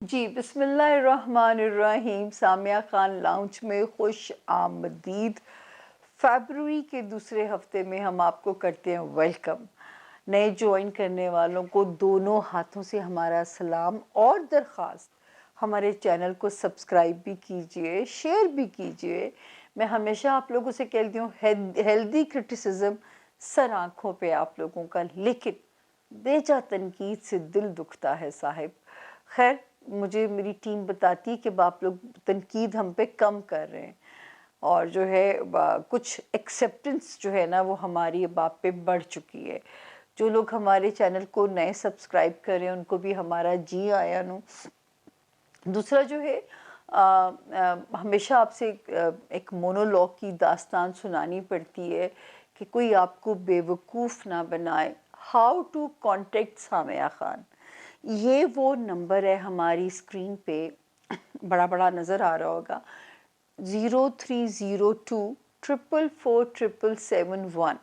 जी, बिस्मिल्लाहिर्रहमानिर्रहीम। सामिया खान लाउंज में खुश आमदीद। फरवरी के दूसरे हफ्ते में हम आपको करते हैं वेलकम। नए ज्वाइन करने वालों को दोनों हाथों से हमारा सलाम और दरख्वास्त, हमारे चैनल को सब्सक्राइब भी कीजिए, शेयर भी कीजिए। मैं हमेशा आप लोगों से कहती हूँ हेल्दी क्रिटिसिज्म सर आँखों पे आप लोगों का, लेकिन बेजा तनकीद से दिल दुखता है साहिब। खैर, मुझे मेरी टीम बताती है कि आप लोग तनकीद हम पे कम कर रहे हैं, और जो है कुछ एक्सेप्टेंस जो है ना वो हमारी बात पे बढ़ चुकी है। जो लोग हमारे चैनल को नए सब्सक्राइब कर रहे हैं उनको भी हमारा जी आया नो। दूसरा जो है हमेशा आपसे एक मोनोलॉग की दास्तान सुनानी पड़ती है कि कोई आपको बेवकूफ़ ना बनाए। How to contact Samia Khan, ये वो नंबर है हमारी स्क्रीन पे, बड़ा बड़ा नज़र आ रहा होगा। 0302 444 777 1।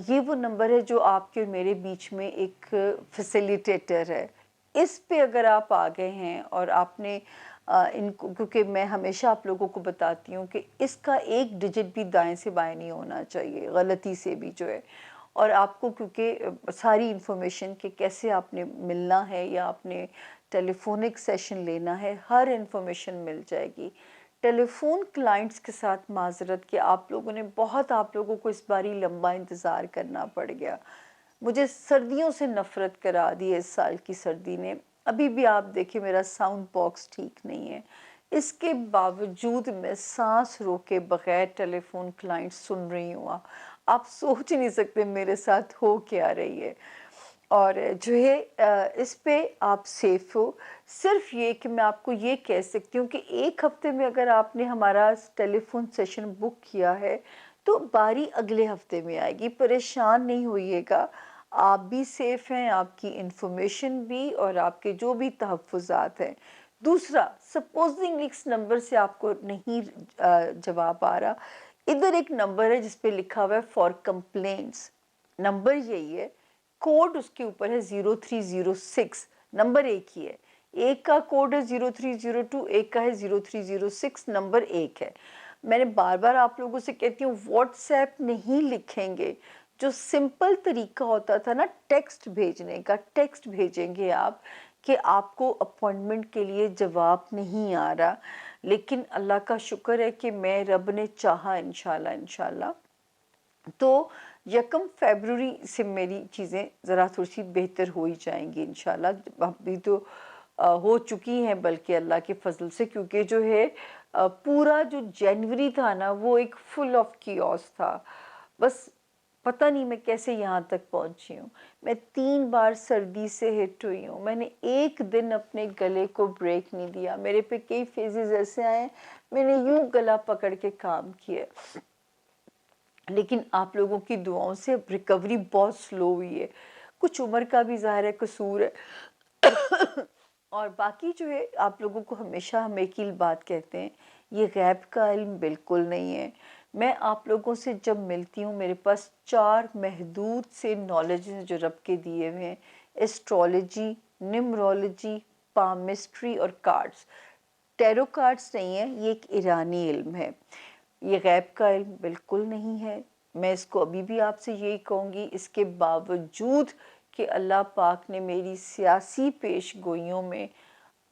ये वो नंबर है जो आपके और मेरे बीच में एक फैसिलिटेटर है। इस पे अगर आप आ गए हैं और आपने इनको, क्योंकि मैं हमेशा आप लोगों को बताती हूँ कि इसका एक डिजिट भी दाएं से बाएं नहीं होना चाहिए, गलती से भी जो है। और आपको क्योंकि सारी इन्फॉर्मेशन कि कैसे आपने मिलना है या आपने टेलीफोनिक सेशन लेना है, हर इन्फॉर्मेशन मिल जाएगी। टेलीफोन क्लाइंट्स के साथ माजरत कि आप लोगों ने आप लोगों को इस बारी लंबा इंतज़ार करना पड़ गया। मुझे सर्दियों से नफ़रत करा दी है इस साल की सर्दी ने। अभी भी आप देखिए मेरा साउंड बॉक्स ठीक नहीं है, इसके बावजूद मैं सांस रोके बगैर टेलीफोन क्लाइंट सुन रही हूँ। आप सोच नहीं सकते मेरे साथ हो क्या रही है। और जो है इस पे आप सेफ हो। सिर्फ ये कि मैं आपको ये कह सकती हूँ कि एक हफ्ते में अगर आपने हमारा टेलीफोन सेशन बुक किया है तो बारी अगले हफ्ते में आएगी, परेशान नहीं होइएगा। आप भी सेफ हैं, आपकी इंफॉर्मेशन भी, और आपके जो भी तहफ़्फ़ुज़ात हैं। दूसरा, सपोजिंग इस नंबर से आपको नहीं जवाब आ रहा, इधर एक नंबर है जिस पे लिखा हुआ है फॉर कंप्लेंट्स। नंबर यही है, कोड उसके ऊपर है 0306। नंबर एक ही है, एक का कोड है 0302, एक का है 0306, नंबर एक है। मैंने बार बार आप लोगों से कहती हूँ व्हाट्सएप नहीं लिखेंगे। जो सिंपल तरीका होता था ना टेक्स्ट भेजने का, टेक्स्ट भेजेंगे आप कि आपको अपॉइंटमेंट के लिए जवाब नहीं आ रहा, लेकिन अल्लाह का शुक्र है कि मैं रब ने चाहा इंशाल्लाह इंशाल्लाह तो 1 फरवरी से मेरी चीज़ें ज़रा थोड़ी सी बेहतर हो ही जाएंगी इंशाल्लाह। अभी तो हो चुकी हैं बल्कि अल्लाह के फजल से, क्योंकि जो है पूरा जो जनवरी था ना वो एक फुल ऑफ कियोस था। बस पता नहीं मैं कैसे यहाँ तक पहुँची हूँ। मैं 3 बार सर्दी से हिट हुई हूँ, मैंने एक दिन अपने गले को ब्रेक नहीं दिया। मेरे पे कई फेजेस ऐसे आए, मैंने यूं गला पकड़ के काम किया, लेकिन आप लोगों की दुआओं से रिकवरी बहुत स्लो हुई है। कुछ उम्र का भी ज़ाहिर है कसूर है। और बाकी जो है आप लोगों को हमेशा हम एक ही बात कहते हैं, ये गैब का इल्म बिल्कुल नहीं है। मैं आप लोगों से जब मिलती हूँ मेरे पास 4 महदूद से नॉलेज हैं जो रब के दिए हुए हैं। एस्ट्रोलॉजी, न्यूमरोलॉजी, पामिस्ट्री और कार्ड्स। टैरो कार्ड्स नहीं है, ये एक ईरानी इल्म है, ये गैब का इल्म बिल्कुल नहीं है। मैं इसको अभी भी आपसे यही कहूँगी, इसके बावजूद कि अल्लाह पाक ने मेरी सियासी पेश गोइयों में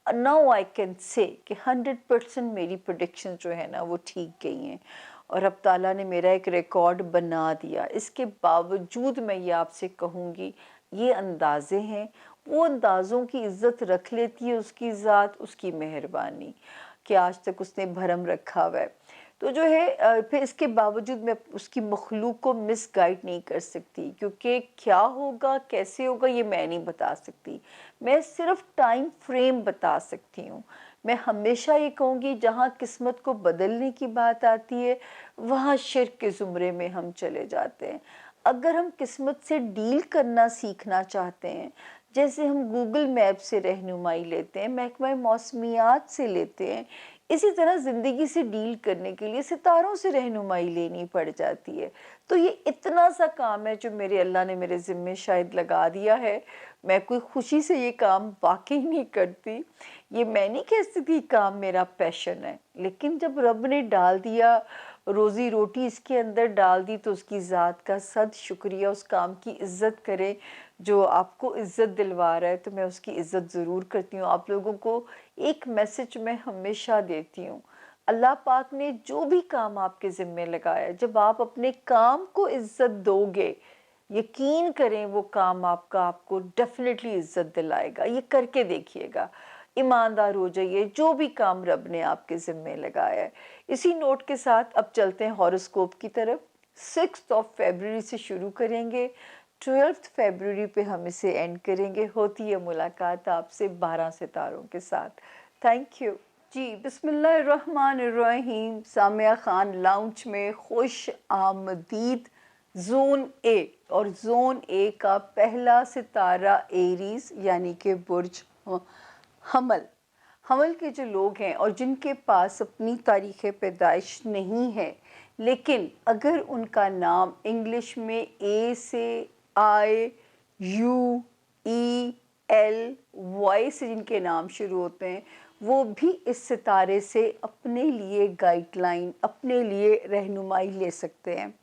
नाउ आई कैन से कि 100% मेरी प्रोडिक्शन जो है ना वो ठीक गई हैं, और अब ताला ने मेरा एक रिकॉर्ड बना दिया। इसके बावजूद मैं ये आपसे कहूँगी, ये अंदाज़े हैं, वो अंदाज़ों की इज़्ज़त रख लेती है उसकी ज़ात, उसकी मेहरबानी कि आज तक उसने भरम रखा हुआ है। तो जो है फिर इसके बावजूद मैं उसकी मखलूक को मिसगाइड नहीं कर सकती, क्योंकि क्या होगा कैसे होगा ये मैं नहीं बता सकती। मैं सिर्फ टाइम फ्रेम बता सकती हूँ। मैं हमेशा ये कहूँगी जहाँ किस्मत को बदलने की बात आती है वहाँ शिर्क के ज़ुमरे में हम चले जाते हैं। अगर हम किस्मत से डील करना सीखना चाहते हैं, जैसे हम गूगल मैप से रहनुमाई लेते हैं, महकमा मौसमियात से लेते हैं, इसी तरह ज़िंदगी से डील करने के लिए सितारों से रहनुमाई लेनी पड़ जाती है। तो ये इतना सा काम है जो मेरे अल्लाह ने मेरे ज़िम्मे शायद लगा दिया है। मैं कोई खुशी से ये काम वाक़ई नहीं करती। ये मैं नहीं कह सकती काम मेरा पैशन है, लेकिन जब रब ने डाल दिया, रोज़ी-रोटी इसके अंदर डाल दी, तो उसकी ज़ात का सद शुक्रिया, उस काम की इज़्ज़त करें जो आपको इज़्ज़त दिलवा रहा है, तो मैं उसकी इज़्ज़त ज़रूर करती हूँ। आप लोगों को एक मैसेज मैं हमेशा देती हूँ, अल्लाह पाक ने जो भी काम आपके ज़िम्मे लगाया है, जब आप अपने काम को इज़्ज़त दोगे, यकीन करें वो काम आपका आपको डेफ़िनेटली इज़्ज़त दिलाएगा। ये करके देखिएगा। ईमानदार हो जाइए, जो भी काम रब ने आपके ज़िम्मे लगाया है। इसी नोट के साथ अब चलते हैं हॉरोस्कोप की तरफ। 6th ऑफ फ़रवरी से शुरू करेंगे, 12th फ़रवरी पे हम इसे एंड करेंगे। होती है मुलाकात आपसे 12 सितारों के साथ। Thank you. जी, बिस्मिल्लाहिर्रहमानिर्रहीम। सामिया खान लाउंज में खुश आमदीद। ज़ोन ए, और ज़ोन ए का पहला सितारा एरीज़ यानी कि बुर्ज हमल। हमल के जो लोग हैं और जिनके पास अपनी तारीख़ पैदाइश नहीं है, लेकिन अगर उनका नाम इंग्लिश में ए से आई, यू, ई, एल, वाई से जिनके नाम शुरू होते हैं, वो भी इस सितारे से अपने लिए गाइडलाइन, अपने लिए रहनुमाई ले सकते हैं।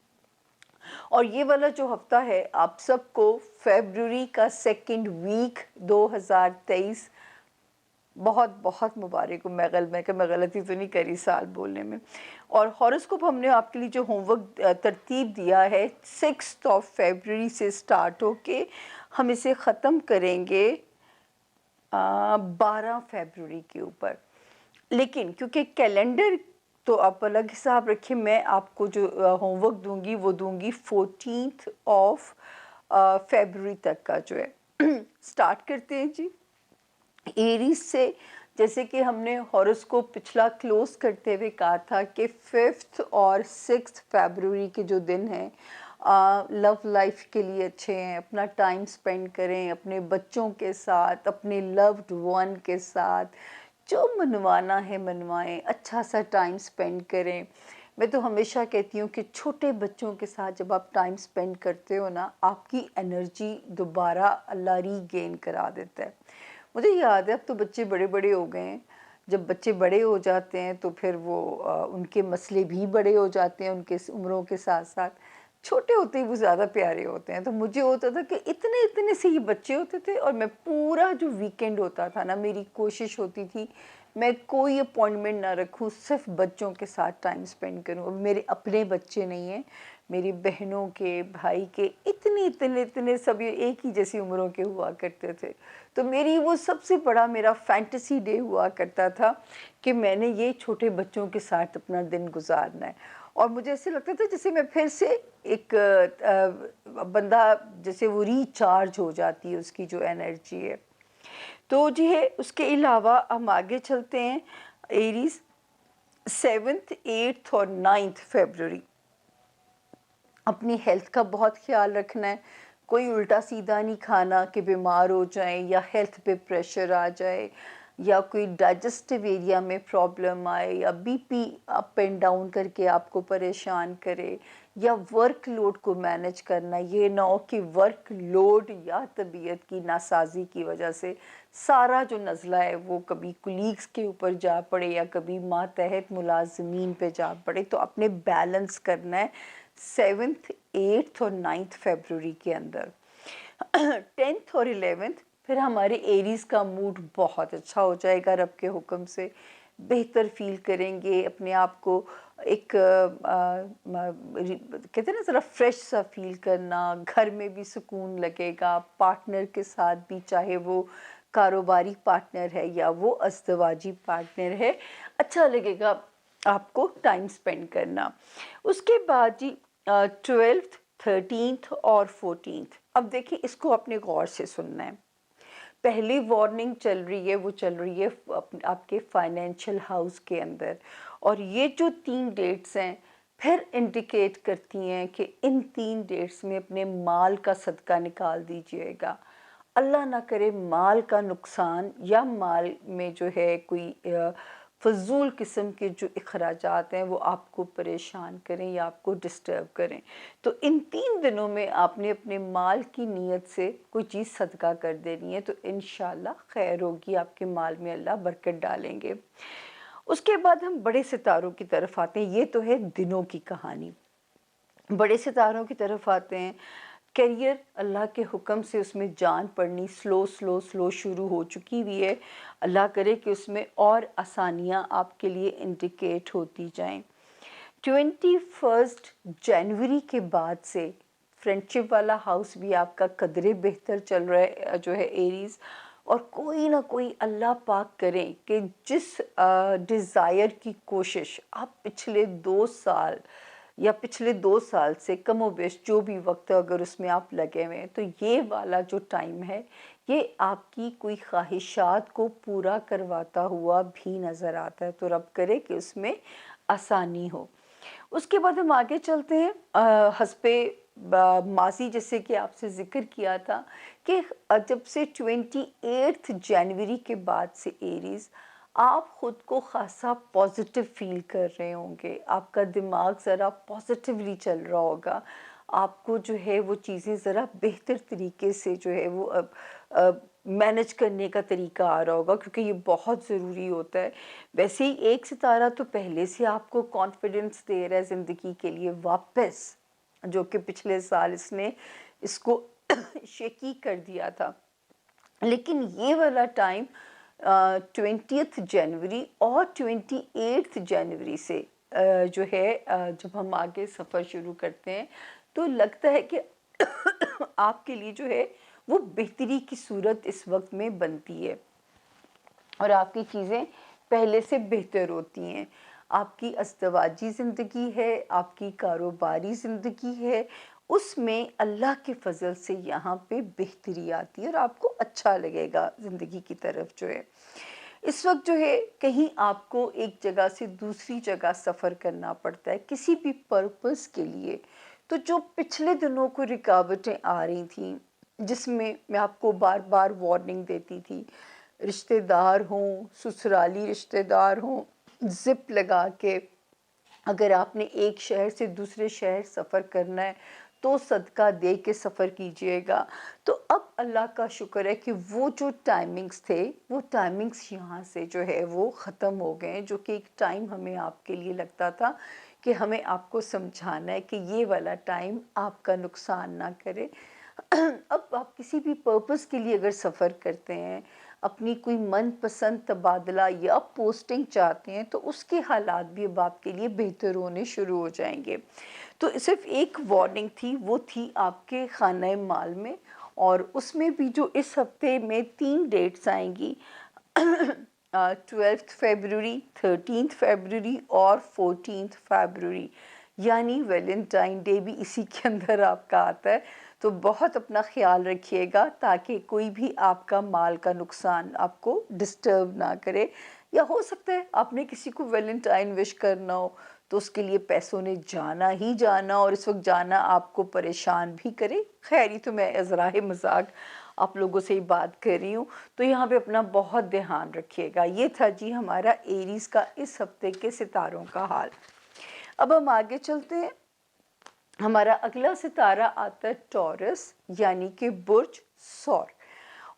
और ये वाला जो हफ्ता है आप सबको फ़रवरी का 2nd वीक 2023 बहुत बहुत मुबारक हो। मैं गलती तो नहीं करी साल बोलने में। और हॉरोस्कोप हमने आपके लिए जो होमवर्क तरतीब दिया है 6th ऑफ फ़रवरी से स्टार्ट होके हम इसे ख़त्म करेंगे 12 फ़रवरी के ऊपर। लेकिन क्योंकि कैलेंडर तो आप अलग हिसाब रखिए, मैं आपको जो होमवर्क दूंगी वो दूंगी 14th ऑफ फ़रवरी तक का जो है। स्टार्ट करते हैं जी एरीज से। जैसे कि हमने हॉरोस्कोप पिछला क्लोज करते हुए कहा था कि 5th और 6th फ़रवरी के जो दिन हैं लव लाइफ के लिए अच्छे हैं। अपना टाइम स्पेंड करें अपने बच्चों के साथ, अपने लव्ड वन के साथ, जो मनवाना है मनवाएं, अच्छा सा टाइम स्पेंड करें। मैं तो हमेशा कहती हूँ कि छोटे बच्चों के साथ जब आप टाइम स्पेंड करते हो ना, आपकी एनर्जी दोबारा अल्लाह रीगेन करा देता है। मुझे याद है अब तो बच्चे बड़े बड़े हो गए हैं। जब बच्चे बड़े हो जाते हैं तो फिर वो उनके मसले भी बड़े हो जाते हैं उनके उम्रों के साथ साथ। छोटे होते ही वो ज़्यादा प्यारे होते हैं। तो मुझे होता था कि इतने इतने से ही बच्चे होते थे और मैं पूरा जो वीकेंड होता था ना, मेरी कोशिश होती थी मैं कोई अपॉइंटमेंट ना रखूं, सिर्फ बच्चों के साथ टाइम स्पेंड करूं। और मेरे अपने बच्चे नहीं हैं, मेरी बहनों के, भाई के, इतने इतने इतने सब ये एक ही जैसी उम्रों के हुआ करते थे। तो मेरी वो सबसे बड़ा मेरा फैंटेसी डे हुआ करता था कि मैंने ये छोटे बच्चों के साथ अपना दिन गुजारना है। और मुझे ऐसे लगता था जैसे मैं फिर से एक बंदा, जैसे वो रिचार्ज हो जाती है उसकी जो एनर्जी है। तो जी है, उसके अलावा हम आगे चलते हैं एरीज 7th 8th और 9th फ़रवरी। अपनी हेल्थ का बहुत ख्याल रखना है। कोई उल्टा सीधा नहीं खाना कि बीमार हो जाएं या हेल्थ पे प्रेशर आ जाए या कोई डाइजेस्टिव एरिया में प्रॉब्लम आए या बीपी अप एंड डाउन करके आपको परेशान करे या वर्क लोड को मैनेज करना। ये ना हो कि वर्क लोड या तबीयत की नासाजी की वजह से सारा जो नज़ला है वो कभी कुलीग्स के ऊपर जा पड़े या कभी मातहत मुलाजमीन पे जा पड़े। तो अपने बैलेंस करना है 7th 8th और 9th फ़रवरी के अंदर। 10th और 11th फिर हमारे एरीज़ का मूड बहुत अच्छा हो जाएगा रब के हुक्म से। बेहतर फील करेंगे अपने आप को, एक कहते हैं ना ज़रा फ्रेश सा फील करना, घर में भी सुकून लगेगा, पार्टनर के साथ भी, चाहे वो कारोबारी पार्टनर है या वो अज़दवाजी पार्टनर है, अच्छा लगेगा आपको टाइम स्पेंड करना। उसके बाद जी 12th 13th और 14th। अब देखिए इसको अपने गौर से सुनना है। पहली वार्निंग चल रही है वो चल रही है आपके फाइनेंशियल हाउस के अंदर। और ये जो 3 डेट्स हैं फिर इंडिकेट करती हैं कि इन 3 डेट्स में अपने माल का सदका निकाल दीजिएगा। अल्लाह ना करे माल का नुकसान या माल में जो है कोई फ़ज़ूल किस्म के जो अखराजात हैं वो आपको परेशान करें या आपको डिस्टर्ब करें। तो इन 3 दिनों में आपने अपने माल की नीयत से कोई चीज़ सदका कर देनी है, तो इंशाअल्लाह खैर होगी, आपके माल में अल्लाह बरकत डालेंगे। उसके बाद हम बड़े सितारों की तरफ आते हैं। ये तो है दिनों की कहानी। बड़े सितारों की तरफ आते हैं। करियर अल्लाह के हुक्म से उसमें जान पड़नी स्लो शुरू हो चुकी हुई है। अल्लाह करे कि उसमें और आसानियाँ आपके लिए इंडिकेट होती जाएं। 21 जनवरी के बाद से फ्रेंडशिप वाला हाउस भी आपका कदरे बेहतर चल रहा है, जो है एरीज़। और कोई ना कोई अल्लाह पाक करें कि जिस डिज़ायर की कोशिश आप पिछले 2 साल या पिछले 2 साल से कमोबेश जो भी वक्त है, अगर उसमें आप लगे हुए हैं, तो ये वाला जो टाइम है ये आपकी कोई ख्वाहिशात को पूरा करवाता हुआ भी नज़र आता है। तो रब करे कि उसमें आसानी हो। उसके बाद हम आगे चलते हैं हस्बे माजी, जैसे कि आपसे ज़िक्र किया था कि जब से 28 जनवरी के बाद से एरीज़ आप ख़ुद को ख़ासा पॉजिटिव फ़ील कर रहे होंगे, आपका दिमाग ज़रा पॉजिटिवली चल रहा होगा, आपको जो है वो चीज़ें ज़रा बेहतर तरीके से जो है वो मैनेज करने का तरीका आ रहा होगा, क्योंकि ये बहुत ज़रूरी होता है। वैसे ही एक सितारा तो पहले से आपको कॉन्फिडेंस दे रहा है ज़िंदगी के लिए वापस, जो कि पिछले साल इसने इसको शेकी कर दिया था। लेकिन ये वाला टाइम 20th जनवरी और 28th जनवरी से जो है जब हम आगे सफ़र शुरू करते हैं, तो लगता है कि आपके लिए जो है वो बेहतरी की सूरत इस वक्त में बनती है और आपकी चीज़ें पहले से बेहतर होती हैं। आपकी अज़दवाजी ज़िंदगी है, आपकी कारोबारी ज़िंदगी है, उसमें अल्लाह के फ़ज़ल से यहाँ पे बेहतरी आती है और आपको अच्छा लगेगा ज़िंदगी की तरफ जो है। इस वक्त जो है कहीं आपको एक जगह से दूसरी जगह सफ़र करना पड़ता है किसी भी पर्पस के लिए। तो जो पिछले दिनों को रुकावटें आ रही थी, जिसमें मैं आपको बार बार वार्निंग देती थी, रिश्तेदार हों, ससुराली रिश्तेदार हों, ज़िप लगा के अगर आपने एक शहर से दूसरे शहर सफ़र करना है तो सदका दे के सफ़र कीजिएगा। तो अब अल्लाह का शुक्र है कि वो जो टाइमिंग्स थे, वो टाइमिंग्स यहाँ से जो है वो ख़त्म हो गए हैं, जो कि एक टाइम हमें आपके लिए लगता था कि हमें आपको समझाना है कि ये वाला टाइम आपका नुकसान ना करे। अब आप किसी भी पर्पस के लिए अगर सफ़र करते हैं, अपनी कोई मनपसंद तबादला या पोस्टिंग चाहते हैं, तो उसके हालात भी अब आपके लिए बेहतर होने शुरू हो जाएंगे। तो सिर्फ एक वार्निंग थी, वो थी आपके खाना माल में, और उसमें भी जो इस हफ्ते में 3 डेट्स आएंगी 12 फरवरी, 13 फरवरी और 14 फरवरी, यानी वैलेंटाइन डे भी इसी के अंदर आपका आता है। तो बहुत अपना ख्याल रखिएगा ताकि कोई भी आपका माल का नुकसान आपको डिस्टर्ब ना करे, या हो सकता है आपने किसी को वैलेंटाइन विश करना हो तो उसके लिए पैसों ने जाना ही जाना, और इस वक्त जाना आपको परेशान भी करे। खैर, ये तो मैं अज़राए मजाक आप लोगों से ही बात कर रही हूँ, तो यहाँ पे अपना बहुत ध्यान रखिएगा। ये था जी हमारा एरीज़ का इस हफ्ते के सितारों का हाल। अब हम आगे चलते हैं। हमारा अगला सितारा आता है टॉरस, यानी कि बुर्ज सौर,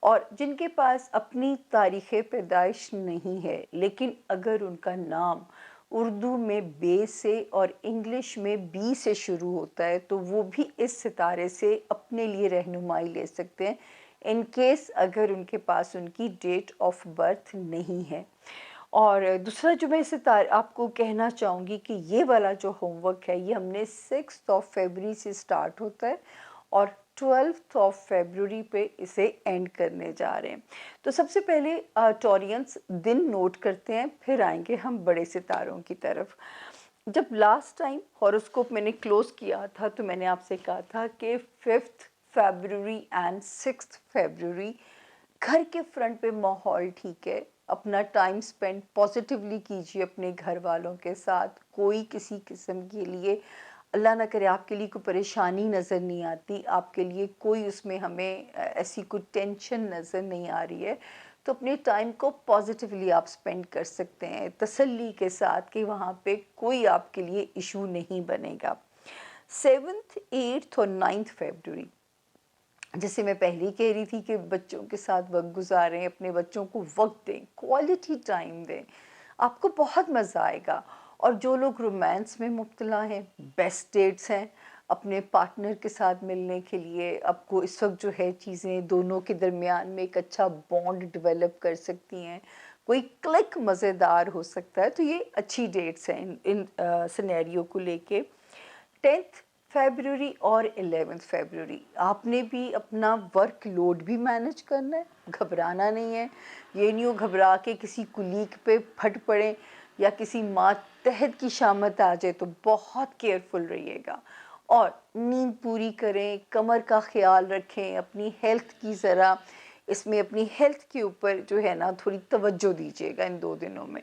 और जिनके पास अपनी तारीख़ पैदाइश नहीं है, लेकिन अगर उनका नाम उर्दू में बे से और इंग्लिश में बी से शुरू होता है, तो वो भी इस सितारे से अपने लिए रहनुमाई ले सकते हैं, इन केस अगर उनके पास उनकी डेट ऑफ बर्थ नहीं है। और दूसरा जो मैं आपको कहना चाहूँगी कि ये वाला जो होमवर्क है, ये हमने 6 फरवरी से स्टार्ट होता है और 12 फरवरी पे इसे एंड करने जा रहे हैं। तो सबसे पहले टॉरियंस दिन नोट करते हैं, फिर आएंगे हम बड़े सितारों की तरफ। जब लास्ट टाइम हॉरोस्कोप मैंने क्लोज किया था, तो मैंने आपसे कहा था कि 5 फरवरी एंड 6 फरवरी घर के फ्रंट पे माहौल ठीक है, अपना टाइम स्पेंड पॉजिटिवली कीजिए अपने घर वालों के साथ। कोई किसी किस्म के लिए अल्लाह ना करे आपके लिए कोई परेशानी नज़र नहीं आती, आपके लिए कोई उसमें हमें ऐसी कोई टेंशन नज़र नहीं आ रही है। तो अपने टाइम को पॉजिटिवली आप स्पेंड कर सकते हैं तसल्ली के साथ कि वहाँ पे कोई आपके लिए इशू नहीं बनेगा। 7th 8th और 9th फरवरी, जैसे मैं पहले ही कह रही थी कि बच्चों के साथ वक्त गुजारें, अपने बच्चों को वक्त दें, क्वालिटी टाइम दें, आपको बहुत मज़ा आएगा। और जो लोग रोमांस में मुब्तला हैं, बेस्ट डेट्स हैं अपने पार्टनर के साथ मिलने के लिए। आपको इस वक्त जो है चीज़ें दोनों के दरमियान में एक अच्छा बॉन्ड डेवलप कर सकती हैं, कोई क्लिक मज़ेदार हो सकता है, तो ये अच्छी डेट्स हैं इन सिनेरियो को लेके। 10th फरवरी और 11th फरवरी आपने भी अपना वर्क लोड भी मैनेज करना है, घबराना नहीं है। ये नहीं हो घबरा के किसी कुलीग पे फट पड़े या किसी मातहत की शामत आ जाए, तो बहुत केयरफुल रहिएगा। और नींद पूरी करें, कमर का ख्याल रखें, अपनी हेल्थ की ज़रा इसमें अपनी हेल्थ के ऊपर जो है ना थोड़ी तवज्जो दीजिएगा इन 2 दिनों में।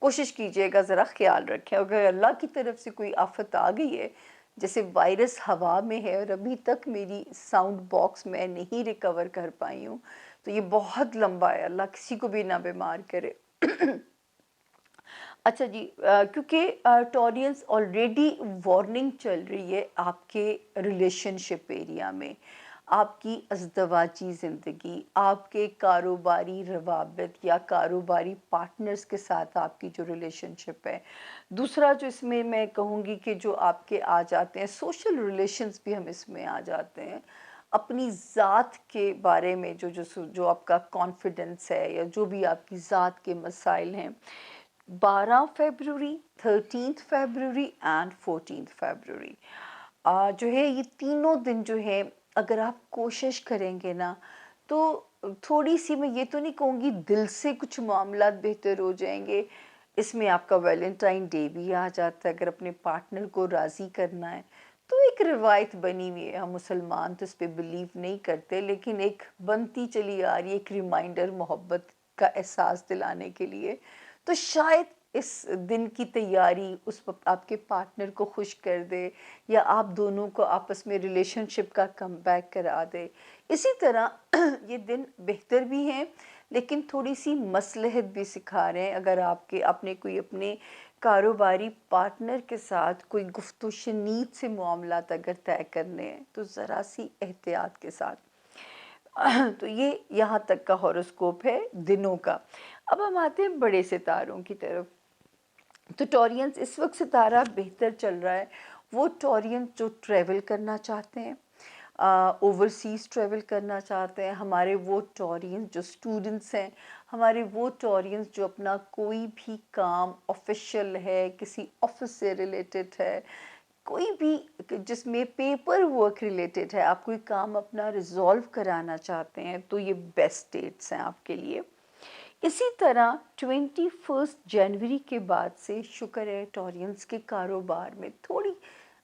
कोशिश कीजिएगा ज़रा ख्याल रखें। अगर अल्लाह की तरफ से कोई आफत आ गई है, जैसे वायरस हवा में है और अभी तक मेरी साउंड बॉक्स मैं नहीं रिकवर कर पाई हूँ, तो ये बहुत लंबा है, अल्लाह किसी को भी ना बीमार करे। अच्छा जी, क्योंकि टॉरियंस ऑलरेडी वार्निंग चल रही है आपके रिलेशनशिप एरिया में, आपकी अज़दवाजी ज़िंदगी, आपके कारोबारी रवाबित या कारोबारी पार्टनर्स के साथ आपकी जो रिलेशनशिप है। दूसरा जो इसमें मैं कहूँगी कि जो आपके आ जाते हैं सोशल रिलेशंस भी हम इसमें आ जाते हैं। अपनी ज़ात के बारे में जो आपका कॉन्फिडेंस है या जो भी आपकी ज़ात के मसाइल हैं, 12 फरवरी, 13th फरवरी एंड 14th फरवरी जो है ये तीनों दिन जो है, अगर आप कोशिश करेंगे ना, तो थोड़ी सी, मैं ये तो नहीं कहूँगी दिल से कुछ मामलात बेहतर हो जाएंगे। इसमें आपका वैलेंटाइन डे भी आ जाता है, अगर अपने पार्टनर को राज़ी करना है। तो एक रिवायत बनी हुई है, हम मुसलमान तो इस पे बिलीव नहीं करते, लेकिन एक बनती चली आ रही है, एक रिमाइंडर मोहब्बत का एहसास दिलाने के लिए। तो शायद इस दिन की तैयारी उस आपके पार्टनर को खुश कर दे, या आप दोनों को आपस में रिलेशनशिप का कमबैक करा दे। इसी तरह ये दिन बेहतर भी हैं, लेकिन थोड़ी सी मसलहत भी सिखा रहे हैं। अगर आपके आपने कोई अपने कारोबारी पार्टनर के साथ कोई गुफ्तगू शनीद से मामलात अगर तय करने हैं, तो ज़रा सी एहतियात के साथ। तो ये यहाँ तक का हॉरोस्कोप है दिनों का। अब हम आते हैं बड़े सितारों की तरफ। तो टॉरियंस, इस वक्त सितारा बेहतर चल रहा है वो टॉरियंस जो ट्रैवल करना चाहते हैं, ओवरसीज़ ट्रैवल करना चाहते हैं, हमारे वो टॉरियंस जो स्टूडेंट्स हैं, हमारे वो टॉरियंस जो अपना कोई भी काम ऑफिशियल है, किसी ऑफिस से रिलेटेड है, कोई भी जिसमें पेपर वर्क रिलेटेड है, आप कोई काम अपना रिजॉल्व कराना चाहते हैं, तो ये बेस्ट डेट्स हैं आपके लिए। इसी तरह 21 जनवरी के बाद से शुक्र है टॉरियंस के कारोबार में थोड़ी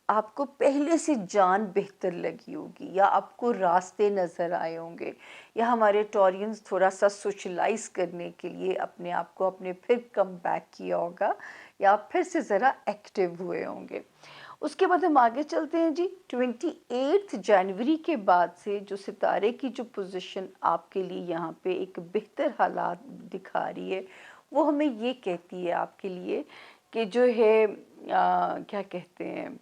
आपको पहले से जान बेहतर लगी होगी, या आपको रास्ते नज़र आए होंगे, या हमारे टॉरियंस थोड़ा सा सोशलाइज करने के लिए अपने आप को अपने फिर कम बैक किया होगा, या फिर से ज़रा एक्टिव हुए होंगे। उसके बाद हम आगे चलते हैं जी। 28 जनवरी के बाद से जो सितारे की जो पोजीशन आपके लिए यहाँ पे एक बेहतर हालात दिखा रही है, वो हमें ये कहती है आपके लिए कि जो है क्या कहते हैं,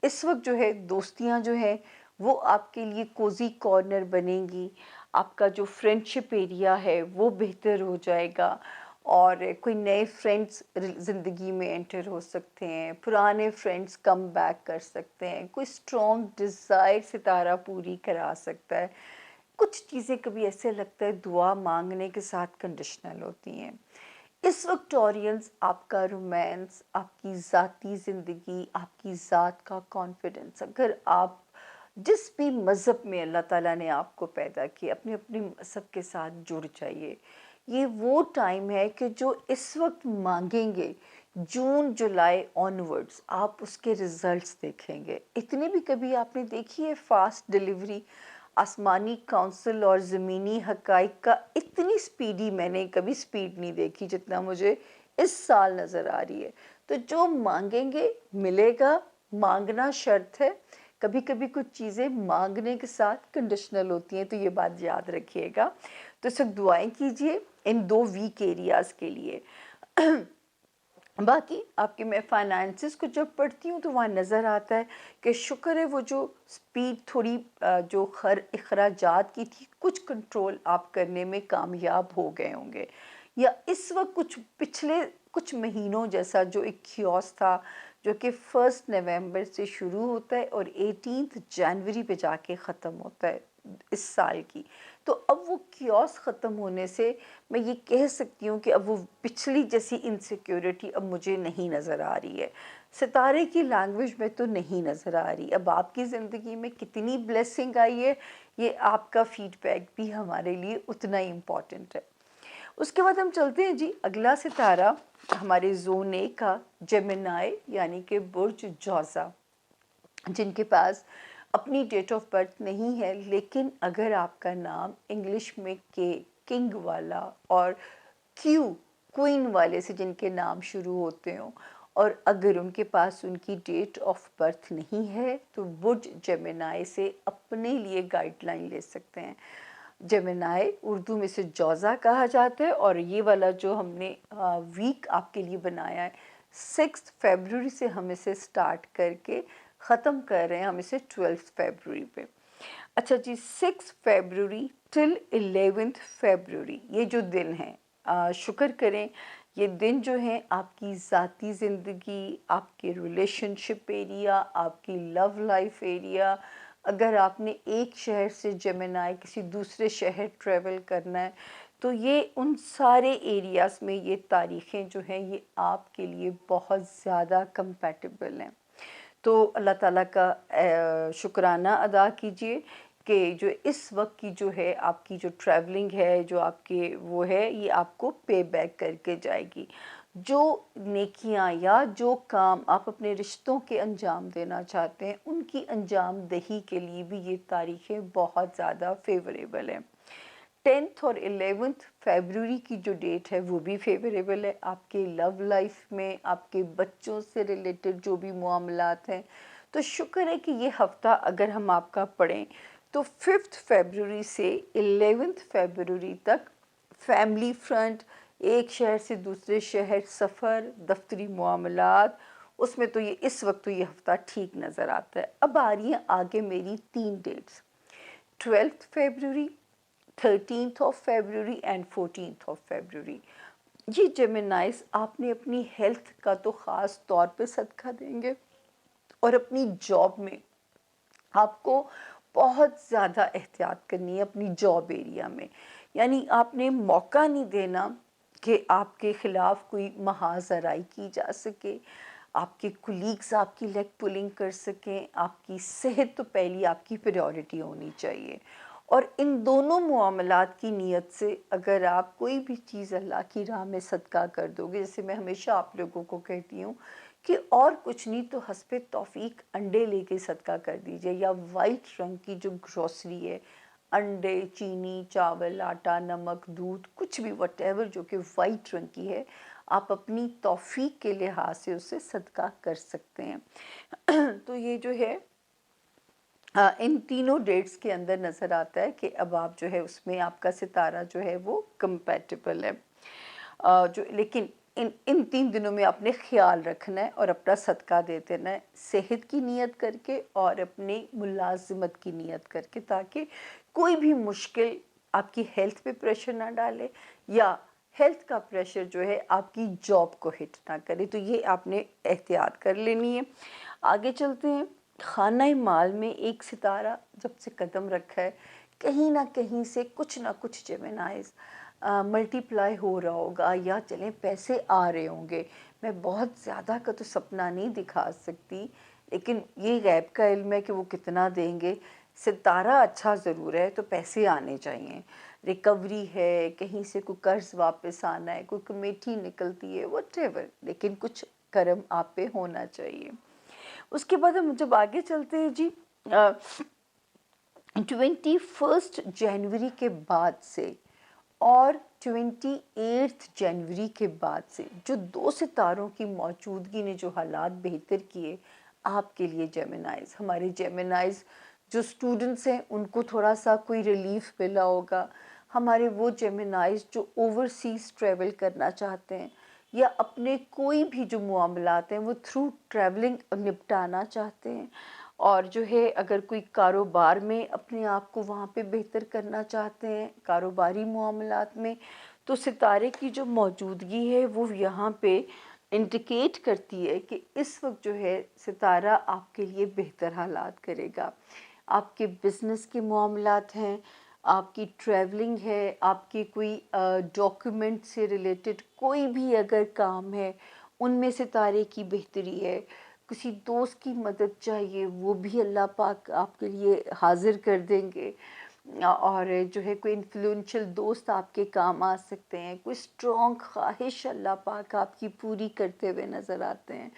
इस वक्त जो है दोस्तियां जो है वो आपके लिए कोजी कॉर्नर बनेंगी। आपका जो फ्रेंडशिप एरिया है वो बेहतर हो जाएगा, और कोई नए फ्रेंड्स ज़िंदगी में एंटर हो सकते हैं, पुराने फ्रेंड्स कम बैक कर सकते हैं, कोई स्ट्रॉन्ग डिज़ायर सितारा पूरी करा सकता है। कुछ चीज़ें कभी ऐसे लगता है दुआ मांगने के साथ कंडीशनल होती हैं। इस वक्त टॉरियंस, आपका रोमांस, आपकी ज़ाती ज़िंदगी, आपकी ज़ात का कॉन्फिडेंस, अगर आप जिस भी मज़हब में अल्लाह ताला ने आपको पैदा किया, अपने अपने मज़हब के साथ जुड़ जाइए। ये वो टाइम है कि जो इस वक्त मांगेंगे, जून जुलाई ऑनवर्ड्स आप उसके रिज़ल्ट्स देखेंगे। इतनी भी कभी आपने देखी है फास्ट डिलीवरी, आसमानी काउंसिल और ज़मीनी हक़ाइक़ का इतनी स्पीडी मैंने कभी स्पीड नहीं देखी जितना मुझे इस साल नज़र आ रही है। तो जो मांगेंगे मिलेगा, मांगना शर्त है, कभी कभी कुछ चीज़ें मांगने के साथ कंडीशनल होती हैं, तो ये बात याद रखिएगा। तो इस वक्त दुआएं कीजिए इन 2 वीक एरियाज़ के लिए। बाकी आपके मैं फाइनेंसिस को जब पढ़ती हूँ तो वहाँ नज़र आता है कि शुक्र है वो जो स्पीड थोड़ी जो अखराजात की थी, कुछ कंट्रोल आप करने में कामयाब हो गए होंगे। या इस वक्त कुछ पिछले कुछ महीनों जैसा जो एक क्योस था, जो कि 1 नवंबर से शुरू होता है और 18 जनवरी पे जाके ख़त्म होता है इस साल की। तो अब वो क्योस ख़त्म होने से मैं ये कह सकती हूँ कि अब वो पिछली जैसी इनसिक्योरिटी अब मुझे नहीं नज़र आ रही है। सितारे की लैंग्वेज में तो नहीं नज़र आ रही। अब आपकी ज़िंदगी में कितनी ब्लेसिंग आई है, ये आपका फीडबैक भी हमारे लिए उतना ही इम्पॉर्टेंट है। उसके बाद हम चलते हैं जी, अगला सितारा हमारे ज़ोन ए का जेमिनाई यानी कि बुर्ज जौज़ा, जिनके पास अपनी डेट ऑफ बर्थ नहीं है, लेकिन अगर आपका नाम इंग्लिश में के किंग वाला और क्यू क्वीन वाले से जिनके नाम शुरू होते हों, और अगर उनके पास उनकी डेट ऑफ बर्थ नहीं है, तो बुर्ज जेमिनाई से अपने लिए गाइडलाइन ले सकते हैं। जेमिनाई उर्दू में से जौज़ा कहा जाता है, और ये वाला जो हमने वीक आपके लिए बनाया है, 6 फरवरी से हम इसे स्टार्ट करके ख़त्म कर रहे हैं, हम इसे 12 फरवरी पे। अच्छा जी, 6 फरवरी टिल 11 फरवरी ये जो दिन हैं, शुक्र करें ये दिन जो हैं आपकी ज़ाती ज़िंदगी, आपके रिलेशनशिप एरिया, आपकी लव लाइफ एरिया, अगर आपने एक शहर से जेमिनाई किसी दूसरे शहर ट्रैवल करना है, तो ये उन सारे एरियाज़ में ये तारीख़ें जो हैं ये आपके लिए बहुत ज़्यादा कंपैटिबल हैं। तो अल्लाह ताला का शुक्राना अदा कीजिए कि जो इस वक्त की जो है आपकी जो ट्रैवलिंग है, जो आपके वो है, ये आपको पे बैक करके जाएगी। जो नेकियां या जो काम आप अपने रिश्तों के अंजाम देना चाहते हैं, उनकी अंजाम दही के लिए भी ये तारीखें बहुत ज़्यादा फेवरेबल हैं। 10th और 11th फरवरी की जो डेट है वो भी फेवरेबल है आपके लव लाइफ में, आपके बच्चों से रिलेटेड जो भी मामलात हैं। तो शुक्र है कि ये हफ्ता अगर हम आपका पढ़ें तो 5th फरवरी से 11th फरवरी तक फैमिली फ्रंट, एक शहर से दूसरे शहर सफ़र, दफ्तरी मामलात, उसमें तो ये इस वक्त तो ये हफ्ता ठीक नज़र आता है। अब आ रही हैं आगे मेरी 3 डेट्स, 12 फरवरी, 13 फरवरी एंड 14 फरवरी। ये जेमिनाइज आपने अपनी हेल्थ का तो ख़ास तौर पे सदका देंगे, और अपनी जॉब में आपको बहुत ज़्यादा एहतियात करनी है अपनी जॉब एरिया में। यानी आपने मौका नहीं देना कि आपके ख़िलाफ़ कोई महाज़राई की जा सके, आपके कुलीग्स आपकी लेग पुलिंग कर सकें। आपकी सेहत तो पहली आपकी प्रायोरिटी होनी चाहिए, और इन दोनों मामलात की नीयत से अगर आप कोई भी चीज़ अल्लाह की राह में सदका कर दोगे, जैसे मैं हमेशा आप लोगों को कहती हूँ कि और कुछ नहीं तो हस्बे तौफीक अंडे लेके सदका कर दीजिए, या वाइट रंग की जो ग्रॉसरी है, अंडे, चीनी, चावल, आटा, नमक, दूध, कुछ भी वटेवर जो कि वाइट रंग की है, आप अपनी तौफीक के लिहाज से उससे सदका कर सकते हैं। तो ये जो है इन तीनों डेट्स के अंदर नज़र आता है कि अब आप जो है उसमें आपका सितारा जो है वो कंपैटिबल है। जो लेकिन इन इन 3 दिनों में आपने ख्याल रखना है और अपना सदका दे देना है, सेहत की नीयत करके और अपनी मुलाजिमत की नीयत करके, ताकि कोई भी मुश्किल आपकी हेल्थ पे प्रेशर ना डाले, या हेल्थ का प्रेशर जो है आपकी जॉब को हिट ना करे। तो ये आपने एहतियात कर लेनी है। आगे चलते हैं। खाना माल में एक सितारा जब से कदम रखा है, कहीं ना कहीं से कुछ ना कुछ जेमिनाइज मल्टीप्लाई हो रहा होगा, या चलें पैसे आ रहे होंगे। मैं बहुत ज़्यादा का तो सपना नहीं दिखा सकती, लेकिन ये गैब का इल्म है कि वो कितना देंगे। सितारा अच्छा ज़रूर है, तो पैसे आने चाहिए। रिकवरी है, कहीं से कोई कर्ज वापस आना है, कोई कमेटी निकलती है, व्हाटएवर, लेकिन कुछ कर्म आप पे होना चाहिए। उसके बाद हम जब आगे चलते हैं जी, 21 जनवरी के बाद से और 28 जनवरी के बाद से जो 2 सितारों की मौजूदगी ने जो हालात बेहतर किए, आपके लिए जेमिनाइज, हमारे जेमिनाइज जो स्टूडेंट्स हैं उनको थोड़ा सा कोई रिलीफ मिला होगा। हमारे वो जेमिनाइज जो ओवरसीज़ ट्रैवल करना चाहते हैं या अपने कोई भी जो मामलात हैं वो थ्रू ट्रैवलिंग निपटाना चाहते हैं, और जो है अगर कोई कारोबार में अपने आप को वहाँ पे बेहतर करना चाहते हैं, कारोबारी मामलात में, तो सितारे की जो मौजूदगी है वो यहाँ पे इंडिकेट करती है कि इस वक्त जो है सितारा आपके लिए बेहतर हालात करेगा। आपके बिजनेस के मामलात हैं, आपकी ट्रैवलिंग है, आपकी कोई डॉक्यूमेंट से रिलेटेड कोई भी अगर काम है उनमें सितारे की बेहतरी है। किसी दोस्त की मदद चाहिए वो भी अल्लाह पाक आपके लिए हाजिर कर देंगे। और जो है कोई इन्फ्लुएंशियल दोस्त आपके काम आ सकते हैं, कोई स्ट्रॉन्ग ख्वाहिश अल्लाह पाक आपकी पूरी करते हुए नज़र आते हैं।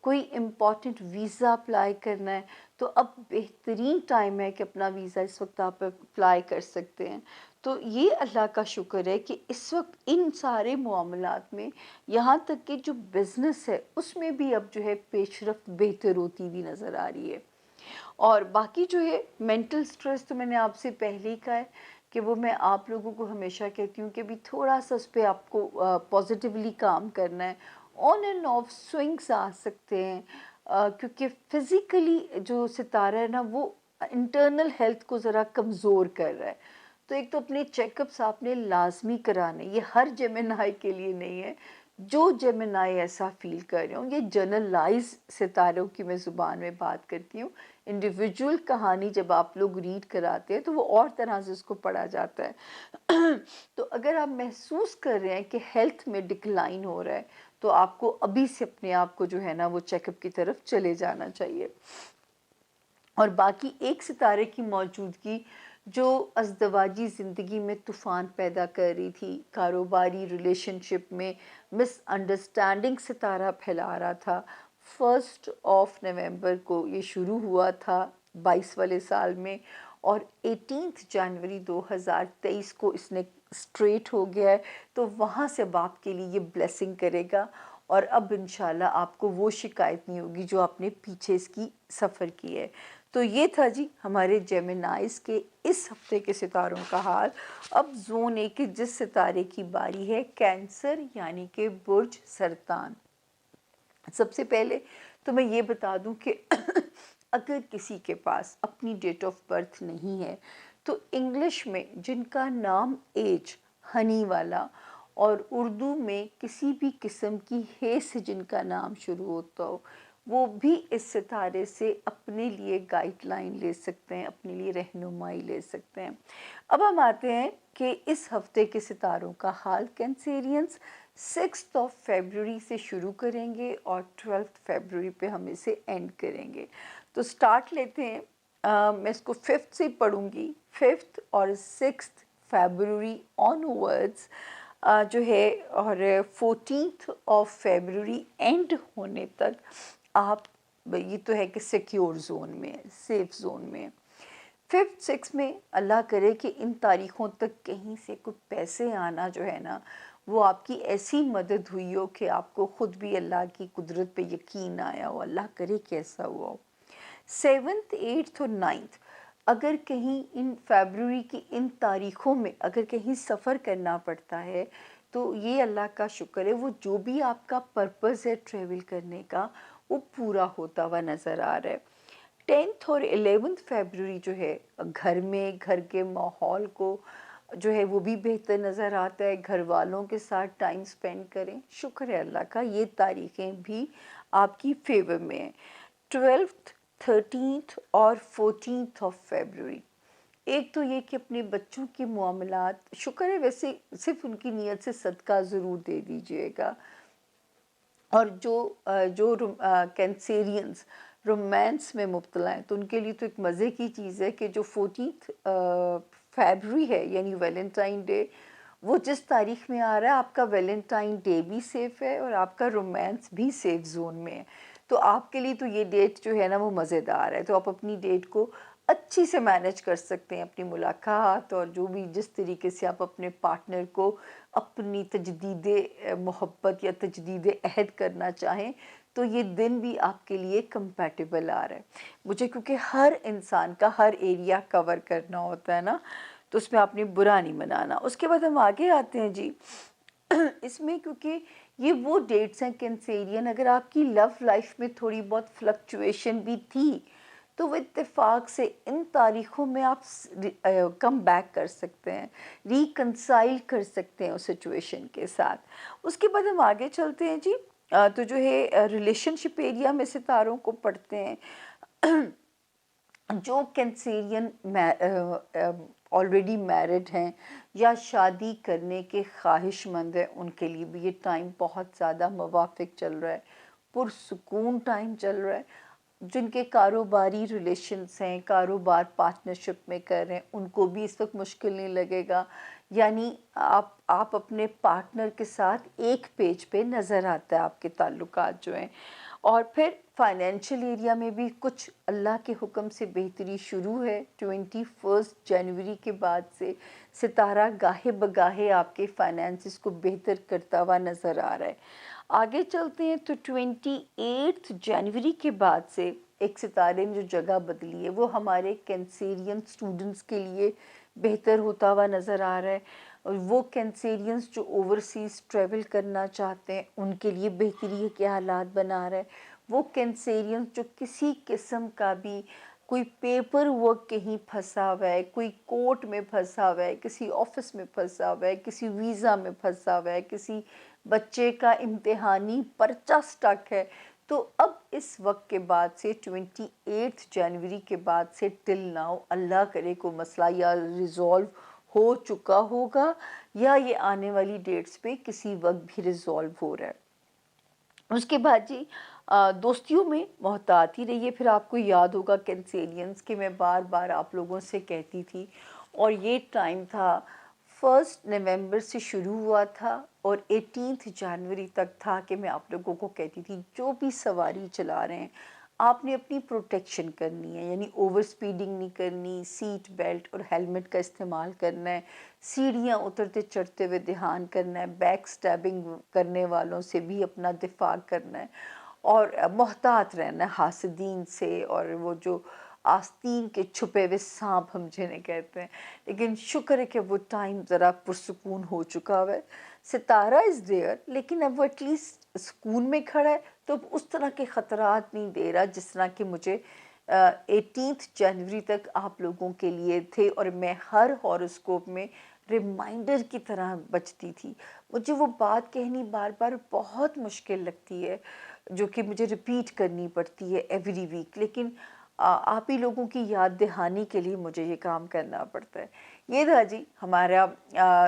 कोई इम्पॉर्टेंट वीज़ा अप्लाई करना है तो अब बेहतरीन टाइम है कि अपना वीज़ा इस वक्त आप अप्लाई कर सकते हैं। तो ये अल्लाह का शुक्र है कि इस वक्त इन सारे मामलात में, यहाँ तक कि जो बिज़नेस है उसमें भी अब जो है पेशरफ्त बेहतर होती हुई नज़र आ रही है। और बाकी जो है मेंटल स्ट्रेस, तो मैंने आपसे पहले ही कहा है कि वो मैं आप लोगों को हमेशा कहती हूँ कि भी थोड़ा सा उस पर आपको पॉजिटिवली काम करना है। ऑन एंड ऑफ स्विंग्स आ सकते हैं, क्योंकि फिज़िकली जो सितारा है ना वो इंटरनल हेल्थ को ज़रा कमज़ोर कर रहा है। तो एक तो अपने चेकअप्स आपने लाजमी कराने, ये हर जेमिनाई के लिए नहीं है, जो जेमिनाई ऐसा फील कर रहे हो, ये जनरलाइज सितारों की मैं ज़ुबान में बात करती हूँ। इंडिविजुअल कहानी जब आप लोग रीड कराते हैं तो वो और तरह से उसको पढ़ा जाता है। तो अगर आप महसूस कर रहे हैं कि हेल्थ में डिक्लाइन हो रहा है तो आपको अभी से अपने आप को जो है ना वो चेकअप की तरफ चले जाना चाहिए। और बाकी एक सितारे की मौजूदगी जो अज़दवाजी ज़िंदगी में तूफ़ान पैदा कर रही थी, कारोबारी रिलेशनशिप में मिसअंडरस्टैंडिंग सितारा फैला रहा था। 1 नवंबर को ये शुरू हुआ था 22 वाले साल में, और 18 जनवरी 2023 को इसने स्ट्रेट हो गया है। तो वहाँ से अब आपके लिए ये ब्लेसिंग करेगा, और अब इंशाल्लाह आपको वो शिकायत नहीं होगी जो आपने पीछे इसकी सफ़र की है। तो ये था जी हमारे जेमिनाइज के इस हफ्ते के सितारों का हाल। अब जोन ए के जिस सितारे की बारी है, कैंसर यानी कि बुर्ज सरतान। सबसे पहले तो मैं ये बता दूं कि अगर किसी के पास अपनी डेट ऑफ बर्थ नहीं है तो इंग्लिश में जिनका नाम एज हनी वाला, और उर्दू में किसी भी किस्म की हे से जिनका नाम शुरू होता हो, वो भी इस सितारे से अपने लिए गाइडलाइन ले सकते हैं, अपने लिए रहनुमाई ले सकते हैं। अब हम आते हैं कि इस हफ्ते के सितारों का हाल। कैंसेरियंस 6 फरवरी से शुरू करेंगे और 12 फरवरी पे हम इसे एंड करेंगे। तो स्टार्ट लेते हैं। मैं इसको 5th से पढ़ूंगी। 5th और 6 फरवरी ऑनवर्ड्स जो है, और 14 फरवरी एंड होने तक आप, ये तो है कि सिक्योर जोन में, सेफ जोन में। 5th 6 में अल्लाह करे कि इन तारीख़ों तक कहीं से कुछ पैसे आना जो है ना वो आपकी ऐसी मदद हुई हो कि आपको ख़ुद भी अल्लाह की कुदरत पे यकीन आया हो। अल्लाह करे कि ऐसा हुआ हो। 7th 8th और 9th, अगर कहीं इन फरवरी की इन तारीख़ों में अगर कहीं सफ़र करना पड़ता है तो ये अल्लाह का शुक्र है, वो जो भी आपका पर्पज़ है ट्रैवल करने का वो पूरा होता हुआ नज़र आ रहा है। 10th और 11th फरवरी जो है, घर में घर के माहौल को जो है वो भी बेहतर नज़र आता है। घर वालों के साथ टाइम स्पेंड करें, शुक्र है अल्लाह का, ये तारीखें भी आपकी फेवर में हैं। 12th 13th और 14 फरवरी, एक तो ये कि अपने बच्चों के मामलात, शुक्र है वैसे सिर्फ उनकी नीयत से सदका ज़रूर दे दीजिएगा। और जो कैंसेरियंस रोमांस में मुब्तला हैं तो उनके लिए तो एक मज़े की चीज़ है कि जो 14 फरवरी है यानी वैलेंटाइन डे, वो जिस तारीख में आ रहा है आपका वैलेंटाइन डे भी सेफ़ है और आपका रोमांस भी सेफ जोन में है। तो आपके लिए तो ये डेट जो है ना वो मज़ेदार है। तो आप अपनी डेट को अच्छी से मैनेज कर सकते हैं अपनी मुलाकात और जो भी जिस तरीके से आप अपने पार्टनर को अपनी तजदीद मोहब्बत या तजदीद अहद करना चाहें, तो ये दिन भी आपके लिए कंपैटिबल आ रहा है। मुझे क्योंकि हर इंसान का हर एरिया कवर करना होता है ना, तो उसमें आपने बुरा नहीं मनाना। उसके बाद हम आगे आते हैं जी। इसमें क्योंकि ये वो डेट्स हैं कैंसेरियन, अगर आपकी लव लाइफ में थोड़ी बहुत फ्लक्चुएशन भी थी, तो वो इत्तेफाक से इन तारीख़ों में आप कम बैक कर सकते हैं, रिकंसाइल कर सकते हैं उस सिचुएशन के साथ। उसके बाद हम आगे चलते हैं जी। तो जो है रिलेशनशिप एरिया में सितारों को पढ़ते हैं। जो कैंसेरियन ऑलरेडी मैरिड हैं या शादी करने के ख्वाहिशमंद हैं, उनके लिए भी ये टाइम बहुत ज़्यादा मुवाफ़िक चल रहा है, पुरसुकून टाइम चल रहा है। जिनके कारोबारी रिलेशंस हैं, कारोबार पार्टनरशिप में कर रहे हैं, उनको भी इस वक्त मुश्किल नहीं लगेगा। यानी आप अपने पार्टनर के साथ एक पेज पे नज़र आता है आपके ताल्लुकात जो हैं। और फिर फाइनेंशियल एरिया में भी कुछ अल्लाह के हुक्म से बेहतरी शुरू है। 21 जनवरी के बाद से सितारा गाहे बगाहे आपके फाइनेंसिस को बेहतर करता हुआ नज़र आ रहा है। आगे चलते हैं तो 28 जनवरी के बाद से एक सितारे ने जो जगह बदली है वो हमारे कैंसेरियन स्टूडेंट्स के लिए बेहतर होता हुआ नज़र आ रहा है। और वो कैंसेरियंस जो ओवरसीज़ ट्रैवल करना चाहते हैं उनके लिए बेहतरी के हालात बना रहा है। वो कैंसेरियंस जो किसी किस्म का भी कोई पेपर वर्क कहीं फंसा हुआ है, कोई कोर्ट में फंसा हुआ है, किसी ऑफिस में फंसा हुआ है, किसी वीज़ा में फंसा हुआ है, किसी बच्चे का इम्तिहानी पर्चा स्टक है, तो अब इस वक्त के बाद से 28 जनवरी के बाद से टिल नाउ अल्लाह करे को मसला या रिज़ॉल्व हो चुका होगा या ये आने वाली डेट्स पे किसी वक्त भी रिज़ॉल्व हो रहा है। उसके बाद जी दोस्तियों में मोहतात ही रहिए। फिर आपको याद होगा कैंसेलियंस कि मैं बार बार आप लोगों से कहती थी, और ये टाइम था 1 नवंबर से शुरू हुआ था और 18 जनवरी तक था कि मैं आप लोगों को कहती थी जो भी सवारी चला रहे हैं आपने अपनी प्रोटेक्शन करनी है, यानी ओवर स्पीडिंग नहीं करनी, सीट बेल्ट और हेलमेट का इस्तेमाल करना है, सीढ़ियाँ उतरते चढ़ते हुए ध्यान करना है, बैक स्टैबिंग करने वालों से भी अपना दिफा करना है और मोहतात रहना है हासदीन से, और वो जो आस्तीन के छुपे हुए सांप हम जिन्हें कहते हैं। लेकिन शुक्र है कि वो टाइम ज़रा पुरसुकून हो चुका हुआ है। सितारा इज़ देयर, लेकिन अब वो एटलीस्ट सुकून में खड़ा है, तो अब उस तरह के ख़तरात नहीं दे रहा जिस तरह के मुझे 18 जनवरी तक आप लोगों के लिए थे, और मैं हर हॉरोस्कोप में रिमाइंडर की तरह बचती थी। मुझे वो बात कहनी बार बार बहुत मुश्किल लगती है, जो कि मुझे रिपीट करनी पड़ती है एवरी वीक, लेकिन आप ही लोगों की याद दहानी के लिए मुझे ये काम करना पड़ता है। ये था जी हमारा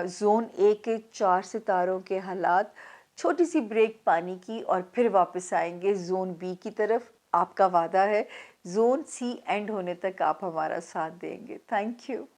ज़ोन ए के 4 सितारों के हालात। छोटी सी ब्रेक पानी की और फिर वापस आएंगे ज़ोन बी की तरफ। आपका वादा है ज़ोन सी एंड होने तक आप हमारा साथ देंगे। Thank you.